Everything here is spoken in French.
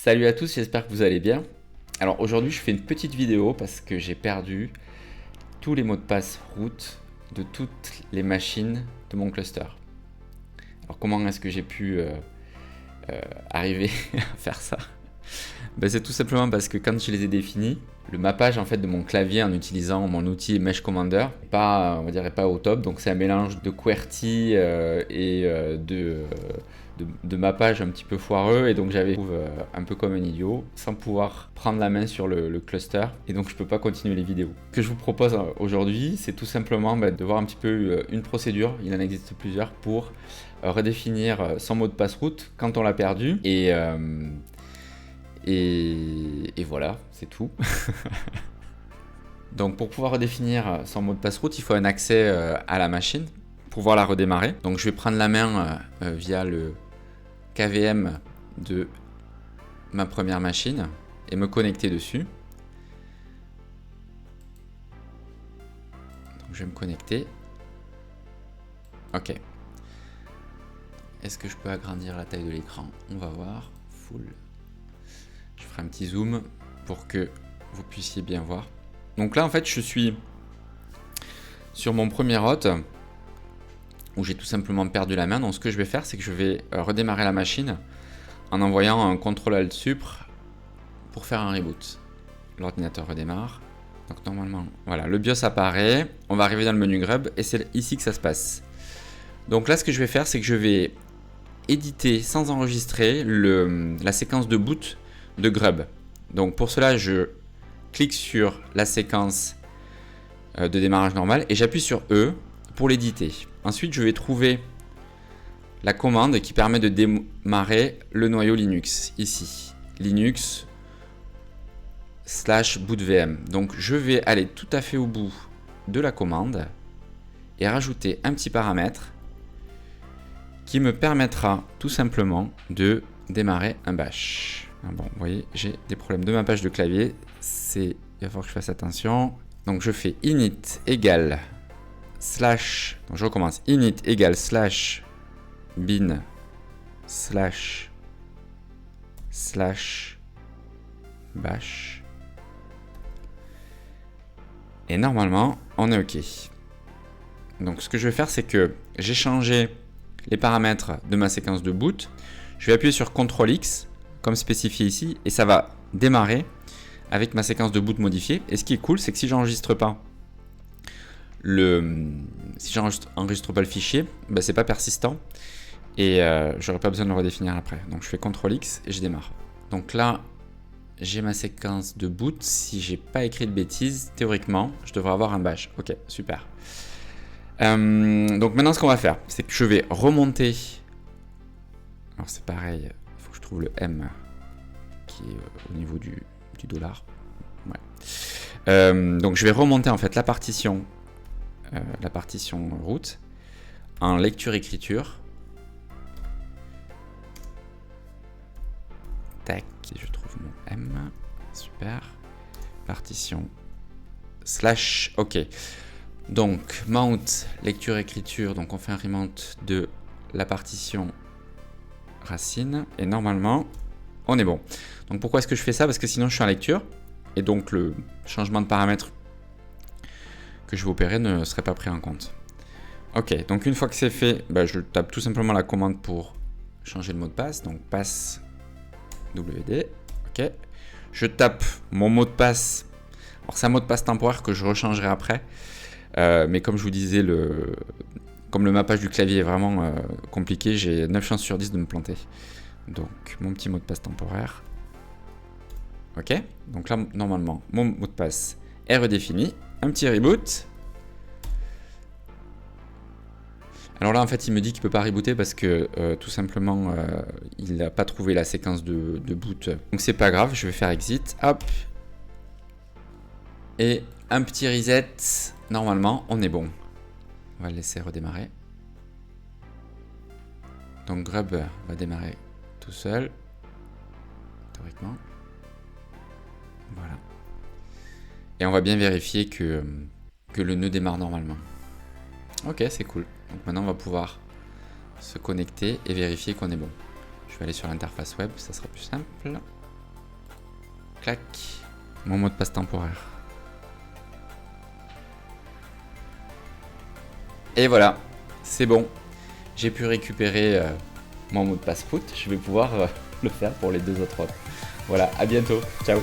Salut à tous, j'espère que vous allez bien. Alors aujourd'hui je fais une petite vidéo parce que j'ai perdu tous les mots de passe route de toutes les machines de mon cluster. Alors comment est-ce que j'ai pu arriver à faire ça? C'est tout simplement parce que quand je les ai définis, le mappage en fait de mon clavier en utilisant mon outil Mesh Commander on va dire, est pas au top. Donc c'est un mélange de QWERTY de mappage un petit peu foireux, et donc j'avais un peu comme un idiot sans pouvoir prendre la main sur le cluster, et donc je peux pas continuer les vidéos. Ce que je vous propose aujourd'hui, c'est tout simplement de voir un petit peu une procédure, il en existe plusieurs, pour redéfinir son mot de passe route quand on l'a perdu, et voilà, c'est tout. Donc pour pouvoir redéfinir son mot de passe route, il faut un accès à la machine pour pouvoir la redémarrer. Donc je vais prendre la main via le KVM de ma première machine et me connecter dessus. Donc je vais me connecter. Ok. Est-ce que je peux agrandir la taille de l'écran? On va voir. Full. Je ferai un petit zoom pour que vous puissiez bien voir. Donc là en fait je suis sur mon premier hot où j'ai tout simplement perdu la main. Donc ce que je vais faire, c'est que je vais redémarrer la machine en envoyant un CTRL-ALT-SUPR pour faire un reboot. L'ordinateur redémarre. Donc normalement, voilà, le BIOS apparaît. On va arriver dans le menu Grub et c'est ici que ça se passe. Donc là, ce que je vais faire, c'est que je vais éditer sans enregistrer la séquence de boot de Grub. Donc pour cela, je clique sur la séquence de démarrage normal et j'appuie sur E pour l'éditer. Ensuite, je vais trouver la commande qui permet de démarrer le noyau Linux, ici, Linux /bootvm. Donc je vais aller tout à fait au bout de la commande et rajouter un petit paramètre qui me permettra tout simplement de démarrer un bash. Bon, vous voyez, j'ai des problèmes de mappage de clavier, il va falloir que je fasse attention. Donc je fais init égale slash, donc je recommence, init égale slash bin slash bash, et normalement on est ok. Donc ce que je vais faire, c'est que j'ai changé les paramètres de ma séquence de boot. Je vais appuyer sur CTRL X comme spécifié ici et ça va démarrer avec ma séquence de boot modifiée. Et ce qui est cool, c'est que si j'enregistre pas pas le fichier, c'est pas persistant et j'aurais pas besoin de le redéfinir après. Donc je fais CTRL X et je démarre. Donc là, j'ai ma séquence de boot. Si j'ai pas écrit de bêtises, théoriquement, je devrais avoir un bash. Ok, super. Donc maintenant, ce qu'on va faire, c'est que je vais remonter. Alors c'est pareil, il faut que je trouve le M qui est au niveau du dollar. Ouais. Donc je vais remonter en fait la partition route en lecture-écriture. Tac, je trouve mon M. Super. Partition slash. Ok. Donc mount lecture-écriture. Donc on fait un remount de la partition racine et normalement on est bon. Donc pourquoi est-ce que je fais ça? Parce que sinon je suis en lecture et donc le changement de paramètre que je vais opérer ne serait pas pris en compte. Ok, donc une fois que c'est fait, je tape tout simplement la commande pour changer le mot de passe. Donc passe WD. Ok. Je tape mon mot de passe. Alors c'est un mot de passe temporaire que je rechangerai après. Mais comme je vous disais, comme le mappage du clavier est vraiment compliqué, j'ai 9 chances sur 10 de me planter. Donc mon petit mot de passe temporaire. Ok. Donc là, normalement, mon mot de passe est redéfini. Un petit reboot. Alors là, en fait, il me dit qu'il ne peut pas rebooter parce que tout simplement, il n'a pas trouvé la séquence de boot. Donc c'est pas grave, je vais faire exit. Hop. Et un petit reset. Normalement, on est bon. On va le laisser redémarrer. Donc Grub va démarrer tout seul. Théoriquement. Voilà. Et on va bien vérifier que le nœud démarre normalement. Ok, c'est cool. Donc maintenant, on va pouvoir se connecter et vérifier qu'on est bon. Je vais aller sur l'interface web, ça sera plus simple. Clac. Mon mot de passe temporaire. Et voilà, c'est bon. J'ai pu récupérer mon mot de passe route. Je vais pouvoir le faire pour les 2 autres. Voilà, à bientôt. Ciao.